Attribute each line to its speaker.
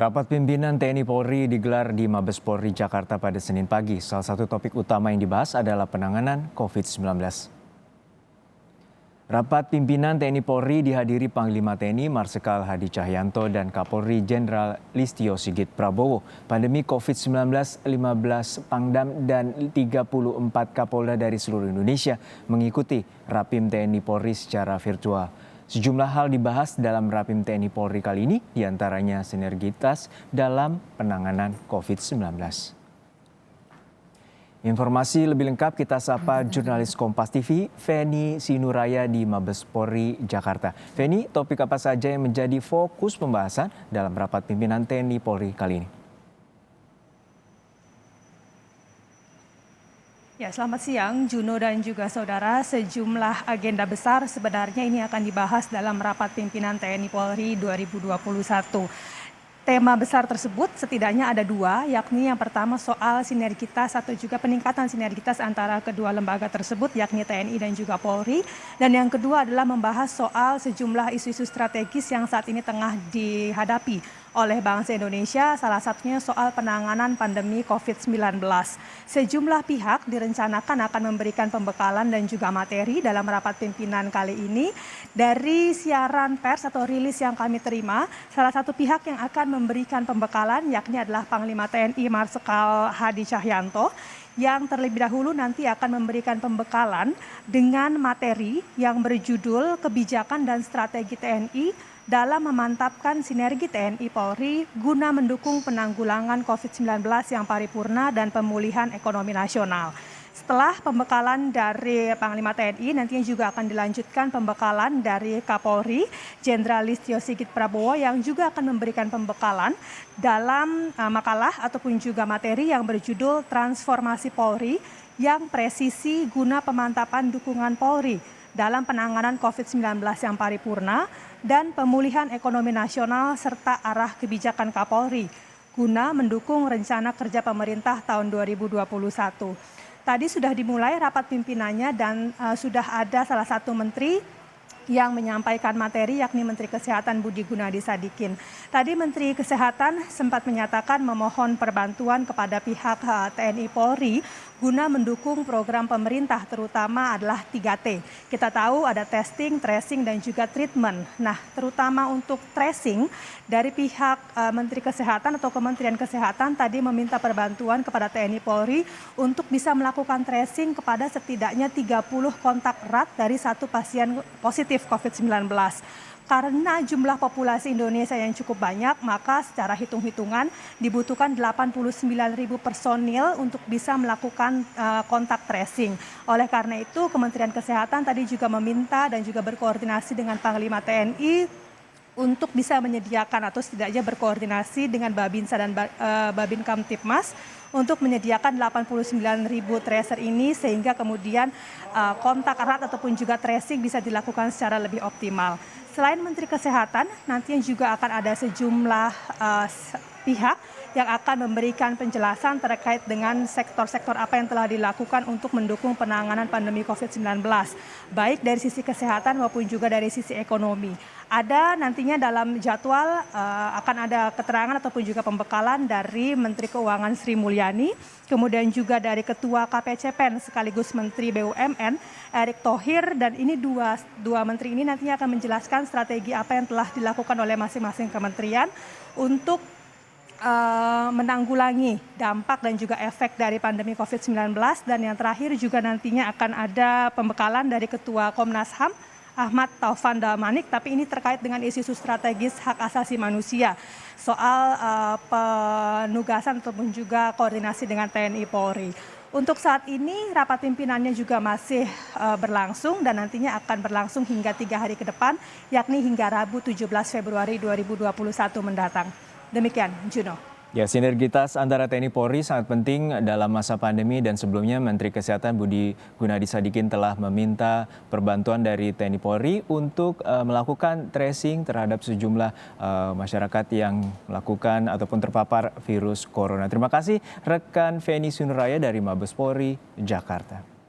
Speaker 1: Rapat pimpinan TNI Polri digelar di Mabes Polri Jakarta pada Senin pagi. Salah satu topik utama yang dibahas adalah penanganan COVID-19. Rapat pimpinan TNI Polri dihadiri Panglima TNI Marsikal Hadi Cahyanto dan Kapolri Jenderal Listio Sigit Prabowo. Pandemi COVID-19, 15 Pangdam dan 34 Kapolda dari seluruh Indonesia mengikuti Rapim TNI Polri secara virtual. Sejumlah hal dibahas dalam Rapim TNI Polri kali ini, diantaranya sinergitas dalam penanganan COVID-19. Informasi lebih lengkap kita sapa jurnalis Kompas TV, Feni Sinuraya di Mabes Polri, Jakarta. Feni, topik apa saja yang menjadi fokus pembahasan dalam rapat pimpinan TNI Polri kali ini?
Speaker 2: Ya, selamat siang Juno dan juga saudara. Sejumlah agenda besar sebenarnya ini akan dibahas dalam rapat pimpinan TNI Polri 2021. Tema besar tersebut setidaknya ada dua, yakni yang pertama soal sinergitas atau juga peningkatan sinergitas antara kedua lembaga tersebut, yakni TNI dan juga Polri. Dan yang kedua adalah membahas soal sejumlah isu-isu strategis yang saat ini tengah dihadapi oleh bangsa Indonesia, salah satunya soal penanganan pandemi COVID-19. Sejumlah pihak direncanakan akan memberikan pembekalan dan juga materi dalam rapat pimpinan kali ini. Dari siaran pers atau rilis yang kami terima, salah satu pihak yang akan memberikan pembekalan yakni adalah Panglima TNI Marsikal Hadi Cahyanto, yang terlebih dahulu nanti akan memberikan pembekalan dengan materi yang berjudul Kebijakan dan Strategi TNI dalam memantapkan sinergi TNI Polri guna mendukung penanggulangan COVID-19 yang paripurna dan pemulihan ekonomi nasional. Setelah pembekalan dari Panglima TNI, nantinya juga akan dilanjutkan pembekalan dari Kapolri Jenderal Listio Sigit Prabowo yang juga akan memberikan pembekalan dalam makalah ataupun juga materi yang berjudul Transformasi Polri yang presisi guna pemantapan dukungan Polri dalam penanganan COVID-19 yang paripurna dan pemulihan ekonomi nasional serta arah kebijakan Kapolri guna mendukung rencana kerja pemerintah tahun 2021. Tadi sudah dimulai rapat pimpinannya dan sudah ada salah satu menteri yang menyampaikan materi yakni Menteri Kesehatan Budi Gunadi Sadikin. Tadi Menteri Kesehatan sempat menyatakan memohon perbantuan kepada pihak TNI Polri guna mendukung program pemerintah terutama adalah 3T. Kita tahu ada testing, tracing dan juga treatment. Nah, terutama untuk tracing dari pihak Menteri Kesehatan atau Kementerian Kesehatan tadi meminta perbantuan kepada TNI Polri untuk bisa melakukan tracing kepada setidaknya 30 kontak erat dari satu pasien positif COVID-19. Karena jumlah populasi Indonesia yang cukup banyak, maka secara hitung-hitungan dibutuhkan 89.000 personil untuk bisa melakukan kontak tracing. Oleh karena itu, Kementerian Kesehatan tadi juga meminta dan juga berkoordinasi dengan Panglima TNI untuk bisa menyediakan atau setidaknya berkoordinasi dengan Babinsa dan Babin Kamtipmas untuk menyediakan 89.000 tracer ini sehingga kemudian kontak erat ataupun juga tracing bisa dilakukan secara lebih optimal. Selain Menteri Kesehatan, nantinya juga akan ada sejumlah pihak yang akan memberikan penjelasan terkait dengan sektor-sektor apa yang telah dilakukan untuk mendukung penanganan pandemi COVID-19, baik dari sisi kesehatan maupun juga dari sisi ekonomi. Ada nantinya dalam jadwal akan ada keterangan ataupun juga pembekalan dari Menteri Keuangan Sri Mulyani, kemudian juga dari Ketua KPCPEN sekaligus Menteri BUMN Erick Thohir, dan ini dua menteri ini nantinya akan menjelaskan strategi apa yang telah dilakukan oleh masing-masing kementerian untuk menanggulangi dampak dan juga efek dari pandemi COVID-19. Dan yang terakhir juga nantinya akan ada pembekalan dari Ketua Komnas HAM Ahmad Taufan Damanik, tapi ini terkait dengan isu-isu strategis hak asasi manusia soal penugasan ataupun juga koordinasi dengan TNI Polri. Untuk saat ini rapat pimpinannya juga masih berlangsung dan nantinya akan berlangsung hingga 3 hari ke depan, yakni hingga Rabu 17 Februari 2021 mendatang. Demikian, Juno.
Speaker 1: Ya, sinergitas antara TNI Polri sangat penting dalam masa pandemi dan sebelumnya Menteri Kesehatan Budi Gunadi Sadikin telah meminta perbantuan dari TNI Polri untuk melakukan tracing terhadap sejumlah masyarakat yang melakukan ataupun terpapar virus corona. Terima kasih rekan Feni Sunuraya dari Mabes Polri, Jakarta.